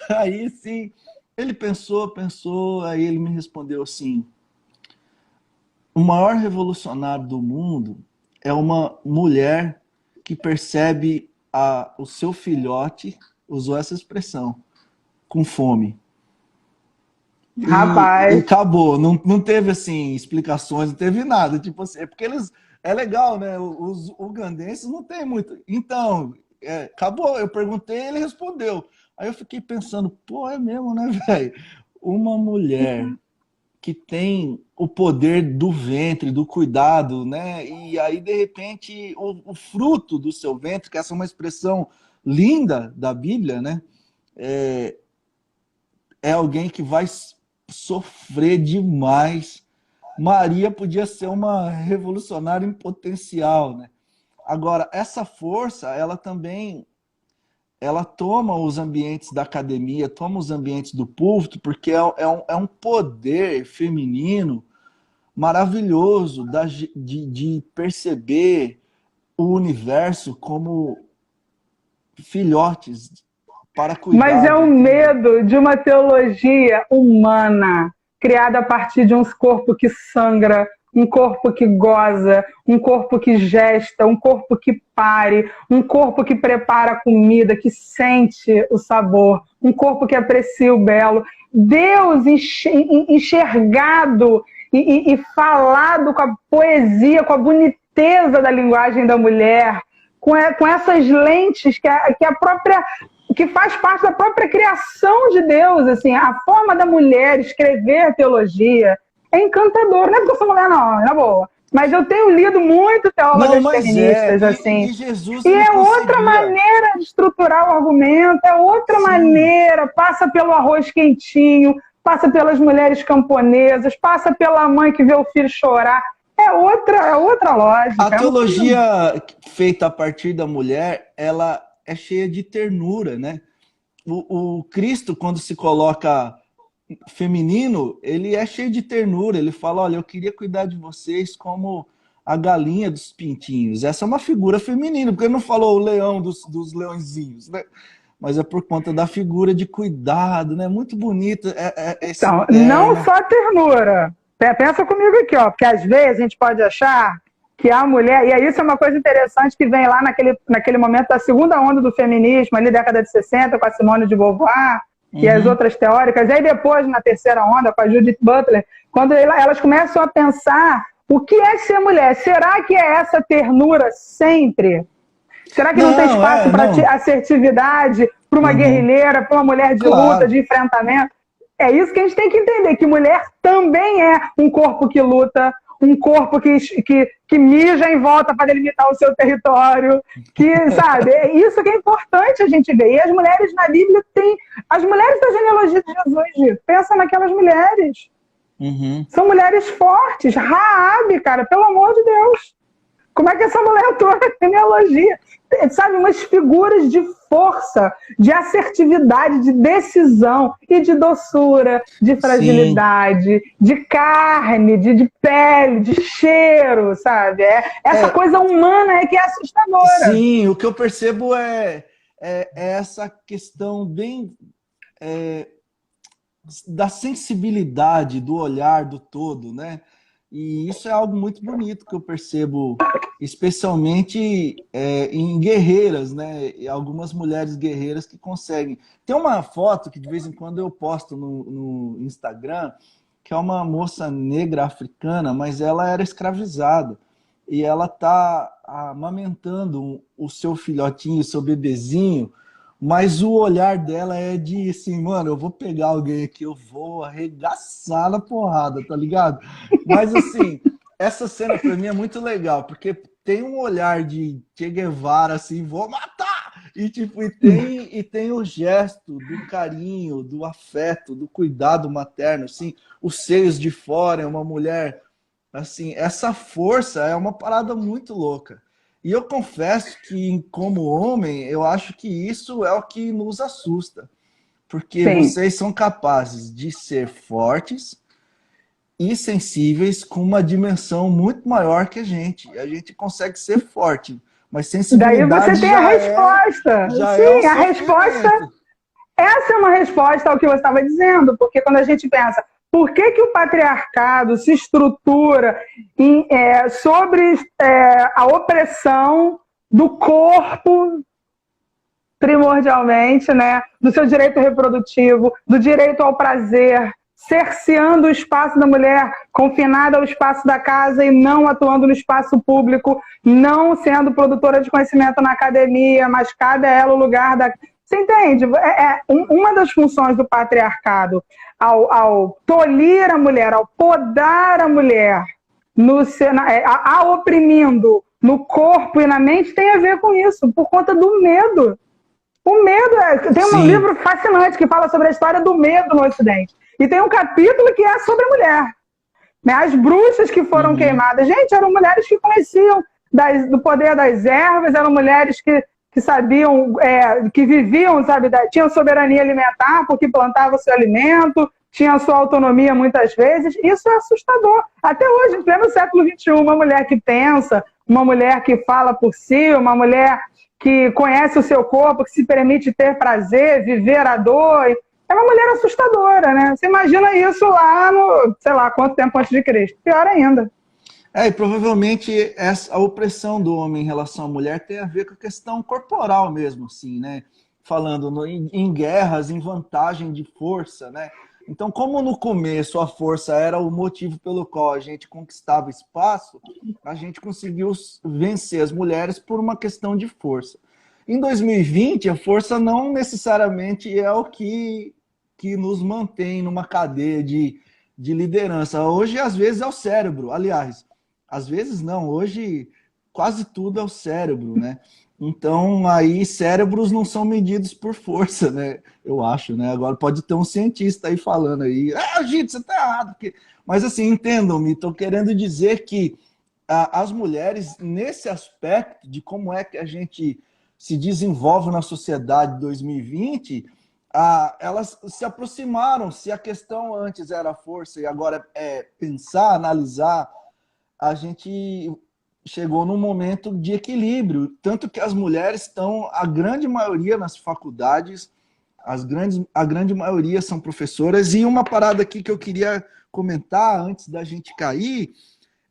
Aí, sim, ele pensou, aí ele me respondeu assim, o maior revolucionário do mundo é uma mulher que percebe o seu filhote, usou essa expressão, com fome. Rapaz. E acabou, não teve assim explicações, não teve nada, tipo assim, porque é legal, né? Os ugandenses não tem muito. Então, acabou, eu perguntei, ele respondeu. Aí eu fiquei pensando, pô, é mesmo, né, velho? Uma mulher que tem o poder do ventre, do cuidado, né? E aí, de repente, o fruto do seu ventre, que essa é uma expressão linda da Bíblia, né? É alguém que vai sofrer demais. Maria podia ser uma revolucionária em potencial, né? Agora, essa força, ela toma os ambientes da academia, toma os ambientes do púlpito, porque é um poder feminino maravilhoso de perceber o universo como filhotes para cuidar. Mas é um medo de uma teologia humana, criada a partir de um corpo que sangra, um corpo que goza, um corpo que gesta, um corpo que pare, um corpo que prepara a comida, que sente o sabor, um corpo que aprecia o belo. Deus enxergado e falado com a poesia, com a boniteza da linguagem da mulher, com essas lentes que faz parte da própria criação de Deus. Assim, a forma da mulher escrever a teologia é encantadora. Não é porque eu sou mulher, não, na boa. Mas eu tenho lido muito teólogas feministas, assim. E é outra maneira de estruturar o argumento, é outra maneira, passa pelo arroz quentinho, passa pelas mulheres camponesas, passa pela mãe que vê o filho chorar. É outra lógica. A teologia feita a partir da mulher, ela é cheia de ternura, né? O Cristo, quando se coloca feminino, ele é cheio de ternura. Ele fala, olha, eu queria cuidar de vocês como a galinha dos pintinhos. Essa é uma figura feminina, porque ele não falou o leão dos leõezinhos, né? Mas é por conta da figura de cuidado, né? Muito bonita. Então, não só ternura. Pensa comigo aqui, ó, porque às vezes a gente pode achar que a mulher, e isso é uma coisa interessante que vem lá naquele momento da segunda onda do feminismo, ali década de 60, com a Simone de Beauvoir e as outras teóricas, e aí depois, na terceira onda, com a Judith Butler, quando elas começam a pensar o que é ser mulher. Será que é essa ternura sempre? Será que não tem espaço para assertividade, para uma guerrilheira, para uma mulher de luta, de enfrentamento? É isso que a gente tem que entender, que mulher também é um corpo que luta, um corpo que mija em volta para delimitar o seu território, que, sabe, é isso que é importante a gente ver. E as mulheres na Bíblia têm... As mulheres da genealogia de Jesus, pensa naquelas mulheres. São mulheres fortes. Raabe, cara, pelo amor de Deus. Como é que essa mulher entrou na genealogia? Sabe, umas figuras de força, de assertividade, de decisão e de doçura, de fragilidade, de carne, de pele, de cheiro, sabe? Essa coisa humana que é assustadora. Sim, o que eu percebo é essa questão bem da sensibilidade, do olhar do todo, né? E isso é algo muito bonito que eu percebo, especialmente em guerreiras, né? E algumas mulheres guerreiras que conseguem. Tem uma foto que de vez em quando eu posto no Instagram, que é uma moça negra africana, mas ela era escravizada. E ela está amamentando o seu filhotinho, o seu bebezinho, mas o olhar dela é de assim, mano, eu vou pegar alguém aqui, eu vou arregaçar na porrada, tá ligado? Mas assim, essa cena pra mim é muito legal, porque tem um olhar de Che Guevara, assim, vou matar! E tipo, e tem o gesto do carinho, do afeto, do cuidado materno, assim, os seios de fora, é uma mulher, assim, essa força é uma parada muito louca. E eu confesso que, como homem, eu acho que isso é o que nos assusta. Porque vocês são capazes de ser fortes e sensíveis com uma dimensão muito maior que a gente. A gente consegue ser forte, mas sensibilidade. Daí você tem a resposta. Sim, a resposta. Essa é uma resposta ao que você estava dizendo, porque quando a gente pensa, por que o patriarcado se estrutura sobre a opressão do corpo, primordialmente, né, do seu direito reprodutivo, do direito ao prazer, cerceando o espaço da mulher, confinada ao espaço da casa e não atuando no espaço público, não sendo produtora de conhecimento na academia, mas cabe a ela o lugar da... Você entende? Uma das funções do patriarcado, ao tolir a mulher, ao podar a mulher, a oprimindo no corpo e na mente, tem a ver com isso, por conta do medo. O medo, tem um livro fascinante que fala sobre a história do medo no Ocidente. E tem um capítulo que é sobre a mulher. Né? As bruxas que foram queimadas. Gente, eram mulheres que conheciam do poder das ervas, eram mulheres que sabiam, que viviam, sabe, tinham soberania alimentar porque plantavam o seu alimento, tinham a sua autonomia muitas vezes. Isso é assustador. Até hoje, em pleno século XXI, uma mulher que pensa, uma mulher que fala por si, uma mulher que conhece o seu corpo, que se permite ter prazer, viver a dor, é uma mulher assustadora, né? Você imagina isso lá no, sei lá, quanto tempo antes de Cristo. Pior ainda. E provavelmente a opressão do homem em relação à mulher tem a ver com a questão corporal mesmo, assim, né? Falando em guerras, em vantagem de força, né? Então, como no começo a força era o motivo pelo qual a gente conquistava espaço, a gente conseguiu vencer as mulheres por uma questão de força. Em 2020, a força não necessariamente é o que nos mantém numa cadeia de liderança. Hoje, às vezes, é o cérebro. Aliás, às vezes não. Hoje, quase tudo é o cérebro, né? Então, aí, cérebros não são medidos por força, né? Eu acho, né? Agora pode ter um cientista aí falando aí, gente, você tá errado. Mas, assim, entendam-me, estou querendo dizer que as mulheres, nesse aspecto de como é que a gente se desenvolve na sociedade de 2020, elas se aproximaram. Se a questão antes era força e agora é pensar, analisar, a gente chegou num momento de equilíbrio, tanto que as mulheres estão, a grande maioria nas faculdades, a grande maioria são professoras, e uma parada aqui que eu queria comentar antes da gente cair,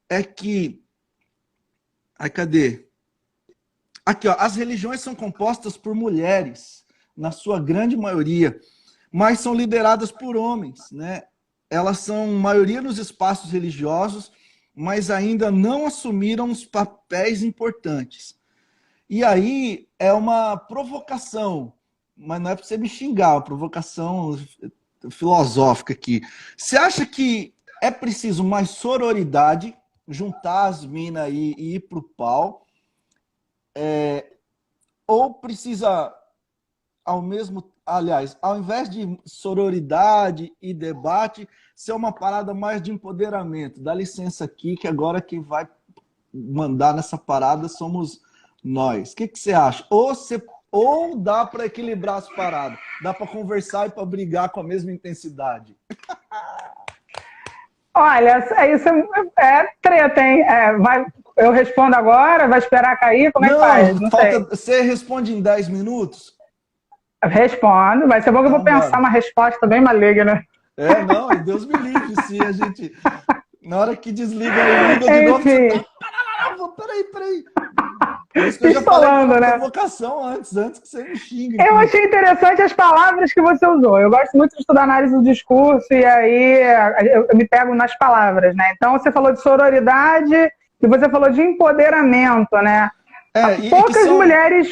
é que... cadê? Aqui, ó, as religiões são compostas por mulheres, na sua grande maioria, mas são lideradas por homens, né? Elas são maioria nos espaços religiosos, mas ainda não assumiram os papéis importantes. E aí é uma provocação, mas não é para você me xingar, é uma provocação filosófica aqui. Você acha que é preciso mais sororidade, juntar as minas aí e ir para o pau, ou precisa, ao invés de sororidade e debate, ser uma parada mais de empoderamento? Dá licença aqui, que agora quem vai mandar nessa parada somos nós. O que você acha? Ou dá para equilibrar as paradas? Dá para conversar e para brigar com a mesma intensidade? Olha, isso é treta, hein? Eu respondo agora, vai esperar cair? Como é que faz? Não sei. Você responde em 10 minutos? Respondo, vai ser bom que eu vou pensar uma resposta bem maligna. Não, Deus me livre, se a gente... Na hora que desliga aí, liga de novo, você tá... Peraí. Por isso que eu já falei uma provocação antes que você me xingue. Eu achei interessante as palavras que você usou. Eu gosto muito de estudar análise do discurso e aí eu me pego nas palavras, né? Então você falou de sororidade e você falou de empoderamento, né? Poucas mulheres...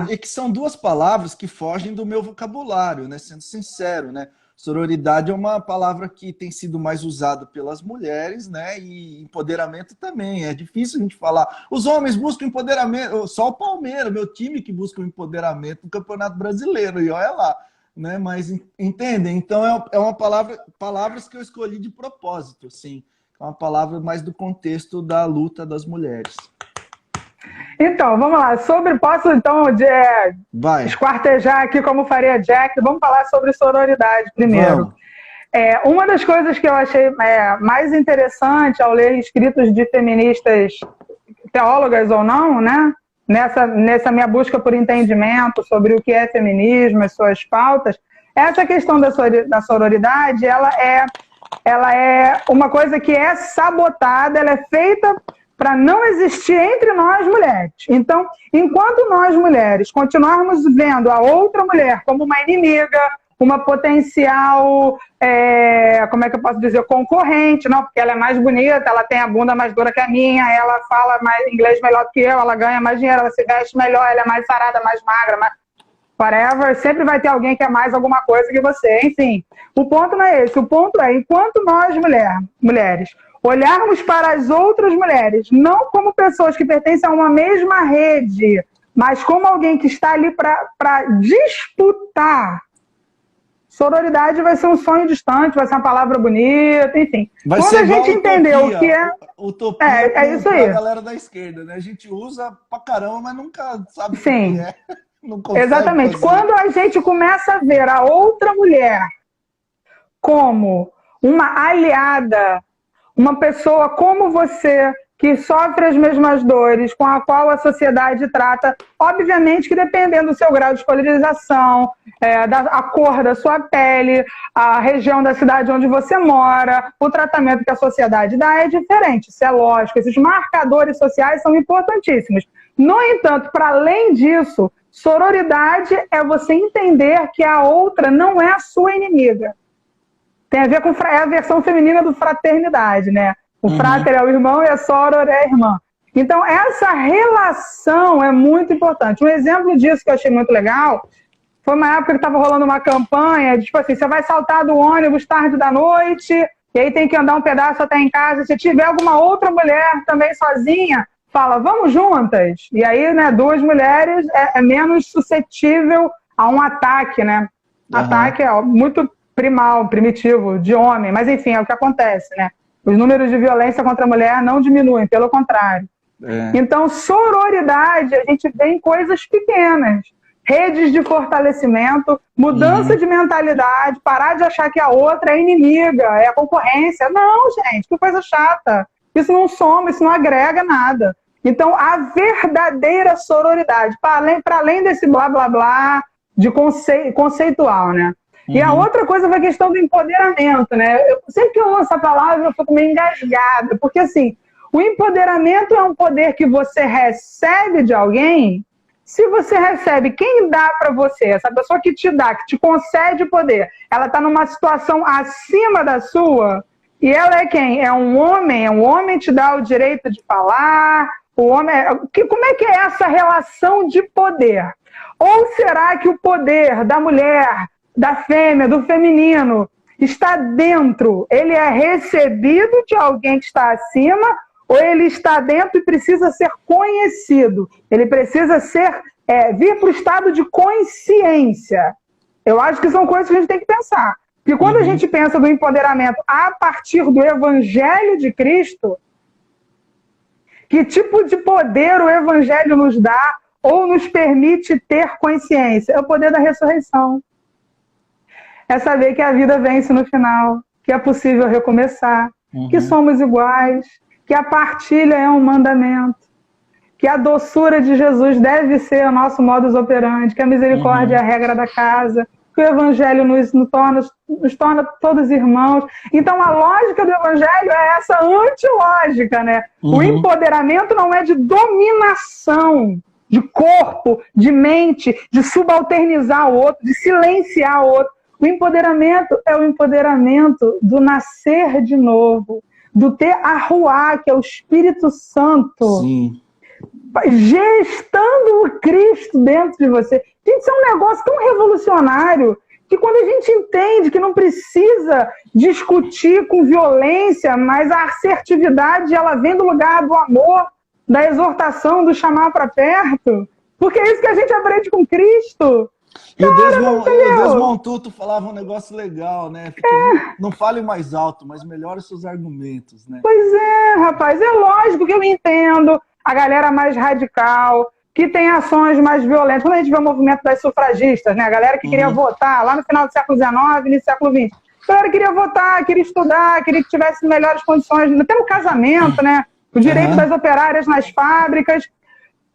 E que são duas palavras que fogem do meu vocabulário, né? Sendo sincero, né? Sororidade é uma palavra que tem sido mais usada pelas mulheres, né? E empoderamento também. É difícil a gente falar. Os homens buscam empoderamento. Só o Palmeiras, meu time, que busca o empoderamento no Campeonato Brasileiro. E olha lá, né? Mas entendem? Então é uma palavras que eu escolhi de propósito, assim. É uma palavra mais do contexto da luta das mulheres. Então, vamos lá. Posso, então, esquartejar aqui como faria Jack? Vamos falar sobre sororidade primeiro. Uma das coisas que eu achei mais interessante ao ler escritos de feministas, teólogas ou não, né? Nessa minha busca por entendimento sobre o que é feminismo, as suas pautas, essa questão da sororidade, ela é uma coisa que é sabotada, ela é feita para não existir entre nós mulheres. Então, enquanto nós mulheres continuarmos vendo a outra mulher como uma inimiga, uma potencial, como é que eu posso dizer, concorrente, não, porque ela é mais bonita, ela tem a bunda mais dura que a minha, ela fala mais inglês melhor do que eu, ela ganha mais dinheiro, ela se veste melhor, ela é mais sarada, mais magra, whatever, sempre vai ter alguém que é mais alguma coisa que você, enfim. O ponto não é esse, o ponto é, enquanto nós mulheres olharmos para as outras mulheres, não como pessoas que pertencem a uma mesma rede, mas como alguém que está ali para disputar Sororidade vai ser um sonho distante, vai ser uma palavra bonita, enfim. Vai Quando ser a gente utopia, entendeu o que é... Utopia É isso aí. Pra galera da esquerda, né? A gente usa pra caramba, mas nunca sabe o que é. Não consegue Exatamente. fazer. Quando a gente começa a ver a outra mulher como uma aliada, uma pessoa como você, que sofre as mesmas dores, com a qual a sociedade trata, obviamente que dependendo do seu grau de escolarização, a cor da sua pele, a região da cidade onde você mora, o tratamento que a sociedade dá é diferente, isso é lógico, esses marcadores sociais são importantíssimos. No entanto, para além disso, sororidade é você entender que a outra não é a sua inimiga. Tem a ver com a versão feminina do fraternidade, né? O frater é o irmão e a soror é a irmã. Então, essa relação é muito importante. Um exemplo disso que eu achei muito legal foi uma época que estava rolando uma campanha, tipo assim, você vai saltar do ônibus tarde da noite, e aí tem que andar um pedaço até em casa. Se tiver alguma outra mulher também sozinha, fala, vamos juntas. E aí, né, duas mulheres é menos suscetível a um ataque, né? Ataque é muito primal, primitivo, de homem. Mas, enfim, é o que acontece, né? Os números de violência contra a mulher não diminuem, pelo contrário. Então, sororidade, a gente vê em coisas pequenas. Redes de fortalecimento, mudança de mentalidade, parar de achar que a outra é inimiga, é a concorrência. Não, gente, que coisa chata. Isso não soma, isso não agrega nada. Então, a verdadeira sororidade, para além desse blá, blá, blá de conceitual, né? E a outra coisa foi a questão do empoderamento, né? Sempre que eu ouço essa palavra, eu fico meio engasgada, porque assim, o empoderamento é um poder que você recebe de alguém. Se você recebe, quem dá para você? Essa pessoa que te dá, que te concede poder, ela está numa situação acima da sua, e ela é quem? É um homem te dá o direito de falar, o homem... Como é que é essa relação de poder? Ou será que o poder da mulher, da fêmea, do feminino, está dentro, ele é recebido de alguém que está acima, ou ele está dentro e precisa ser conhecido? Ele precisa vir para o estado de consciência. Eu acho que são coisas que a gente tem que pensar. Porque quando a gente pensa do empoderamento a partir do Evangelho de Cristo, que tipo de poder o Evangelho nos dá ou nos permite ter consciência? É o poder da ressurreição. É saber que a vida vence no final, que é possível recomeçar, que somos iguais, que a partilha é um mandamento, que a doçura de Jesus deve ser o nosso modus operandi, que a misericórdia é a regra da casa, que o Evangelho nos torna todos irmãos. Então, a lógica do Evangelho é essa antilógica, né? O empoderamento não é de dominação, de corpo, de mente, de subalternizar o outro, de silenciar o outro. O empoderamento é o empoderamento do nascer de novo, do ter a Ruá, que é o Espírito Santo, gestando o Cristo dentro de você. Gente, isso é um negócio tão revolucionário que quando a gente entende que não precisa discutir com violência, mas a assertividade ela vem do lugar do amor, da exortação, do chamar para perto, porque é isso que a gente aprende com Cristo. E o Desmond Tutu falava um negócio legal, né? Não fale mais alto, mas melhore seus argumentos, né? Pois é, rapaz. É lógico que eu entendo a galera mais radical, que tem ações mais violentas. Quando a gente vê o movimento das sufragistas, né? A galera que queria votar lá no final do século XIX, início do século XX. A galera queria votar, queria estudar, queria que tivesse melhores condições, até no casamento, né? O direito das operárias nas fábricas.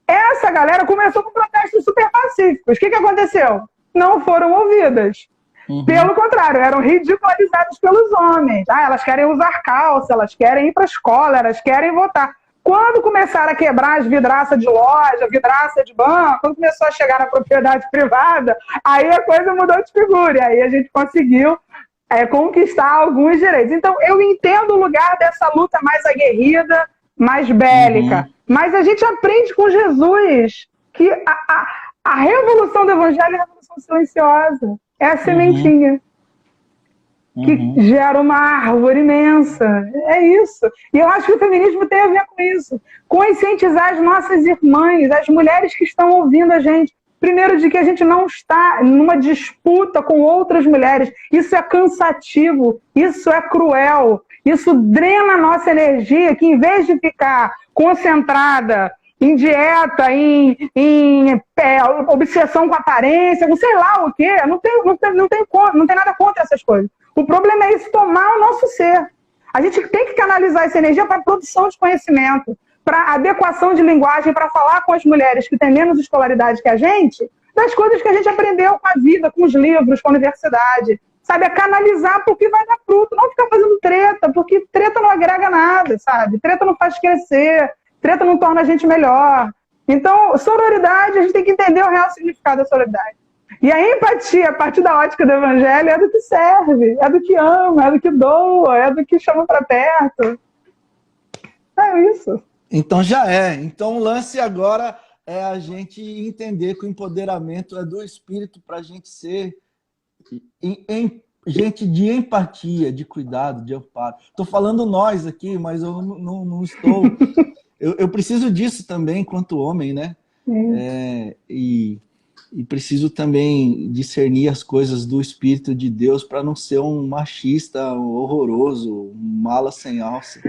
Essa galera começou com protestos super pacíficos. O que aconteceu? Não foram ouvidas. Pelo contrário, eram ridicularizadas pelos homens. Elas querem usar calça, elas querem ir para a escola, elas querem votar. Quando começaram a quebrar as vidraças de loja, vidraça de banco, quando começou a chegar na propriedade privada, aí a coisa mudou de figura. E aí a gente conseguiu conquistar alguns direitos. Então, eu entendo o lugar dessa luta mais aguerrida, mais bélica. Mas a gente aprende com Jesus que a revolução do Evangelho é a revolução silenciosa. É a sementinha que gera uma árvore imensa. É isso. E eu acho que o feminismo tem a ver com isso. Conscientizar as nossas irmãs, as mulheres que estão ouvindo a gente. Primeiro, de que a gente não está numa disputa com outras mulheres. Isso é cansativo, isso é cruel, isso drena a nossa energia, que em vez de ficar concentrada em dieta, em obsessão com aparência, não sei lá o quê, não tem nada contra essas coisas. O problema é isso tomar o nosso ser. A gente tem que canalizar essa energia para a produção de conhecimento, para adequação de linguagem, para falar com as mulheres que têm menos escolaridade que a gente, das coisas que a gente aprendeu com a vida, com os livros, com a universidade. Sabe? É canalizar porque vai dar fruto, não ficar fazendo treta, porque treta não agrega nada, sabe? Treta não faz crescer, treta não torna a gente melhor. Então, sororidade, a gente tem que entender o real significado da sororidade. E a empatia, a partir da ótica do evangelho, é do que serve, é do que ama, é do que doa, é do que chama para perto. É isso. Então já é. Então o lance agora é a gente entender que o empoderamento é do espírito para a gente ser gente de empatia, de cuidado, de amparo. Estou falando nós aqui, mas eu não estou... eu preciso disso também enquanto homem, né? E preciso também discernir as coisas do Espírito de Deus para não ser um machista horroroso, um mala sem alça.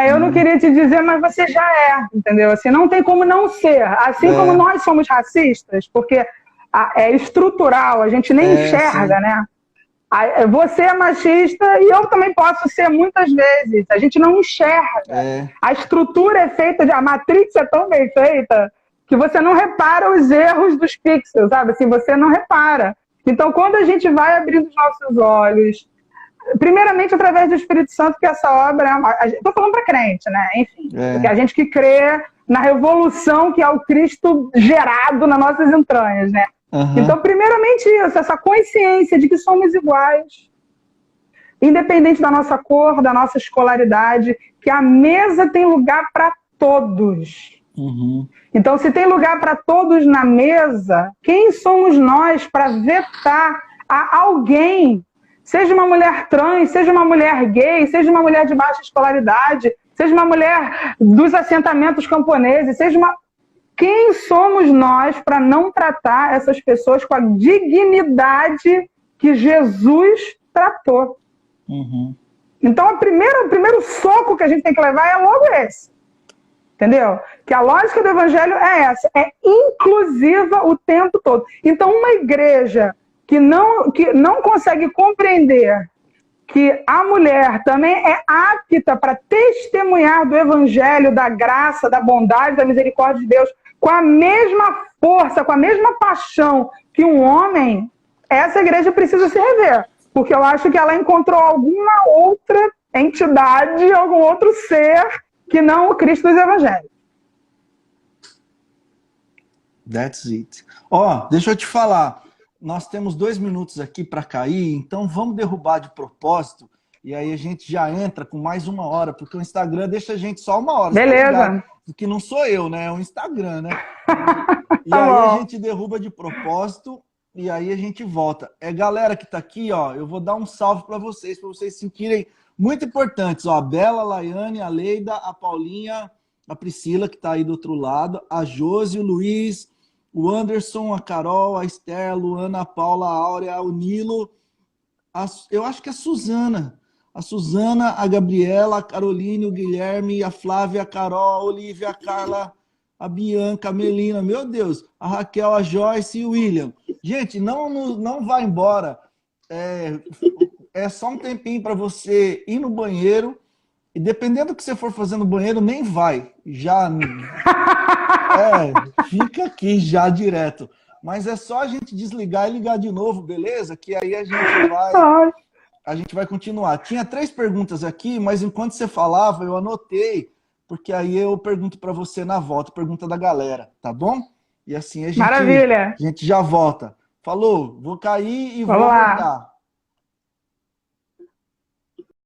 Eu não queria te dizer, mas você já é, entendeu? Assim, não tem como não ser. Assim como nós somos racistas, porque é estrutural, a gente nem enxerga, né? Você é machista e eu também posso ser muitas vezes. A gente não enxerga. A estrutura é feita, a matrix é tão bem feita que você não repara os erros dos pixels, sabe? Assim, você não repara. Então, quando a gente vai abrindo os nossos olhos, primeiramente através do Espírito Santo, que essa obra é estou falando para crente, né? Enfim, porque a gente que crê na revolução que é o Cristo gerado nas nossas entranhas, né? Então, primeiramente isso, essa consciência de que somos iguais, independente da nossa cor, da nossa escolaridade, que a mesa tem lugar para todos. Então, se tem lugar para todos na mesa, quem somos nós para vetar a alguém, seja uma mulher trans, seja uma mulher gay, seja uma mulher de baixa escolaridade, seja uma mulher dos assentamentos camponeses, seja uma... Quem somos nós para não tratar essas pessoas com a dignidade que Jesus tratou? Então, o primeiro soco que a gente tem que levar é logo esse. Entendeu? Que a lógica do evangelho é essa, é inclusiva o tempo todo. Então, uma igreja que não consegue compreender que a mulher também é apta para testemunhar do evangelho, da graça, da bondade, da misericórdia de Deus, com a mesma força, com a mesma paixão que um homem, essa igreja precisa se rever. Porque eu acho que ela encontrou alguma outra entidade, algum outro ser que não o Cristo dos Evangelhos. That's it. Deixa eu te falar. Nós temos 2 minutos aqui para cair, então vamos derrubar de propósito e aí a gente já entra com mais 1 hora, porque o Instagram deixa a gente só 1 hora. Beleza. Que não sou eu, né? É o Instagram, né? E aí a gente derruba de propósito e aí a gente volta. Galera que tá aqui, eu vou dar um salve para vocês se sentirem muito importantes. A Bela, a Laiane, a Leida, a Paulinha, a Priscila, que tá aí do outro lado, a Josi, o Luiz, o Anderson, a Carol, a Esther, a Luana, a Paula, a Áurea, o Nilo, eu acho que a Suzana, a Gabriela, a Caroline, o Guilherme, a Flávia, a Carol, a Olivia, a Carla, a Bianca, a Melina, meu Deus, a Raquel, a Joyce e o William. Gente, não vá embora. É só um tempinho para você ir no banheiro e dependendo do que você for fazer no banheiro, nem vai. Já fica aqui já direto. Mas é só a gente desligar e ligar de novo, beleza? Que aí a gente vai continuar. Tinha 3 perguntas aqui, mas enquanto você falava, eu anotei, porque aí eu pergunto para você na volta, pergunta da galera, tá bom? E assim a gente já volta. Falou, vou cair e vou voltar.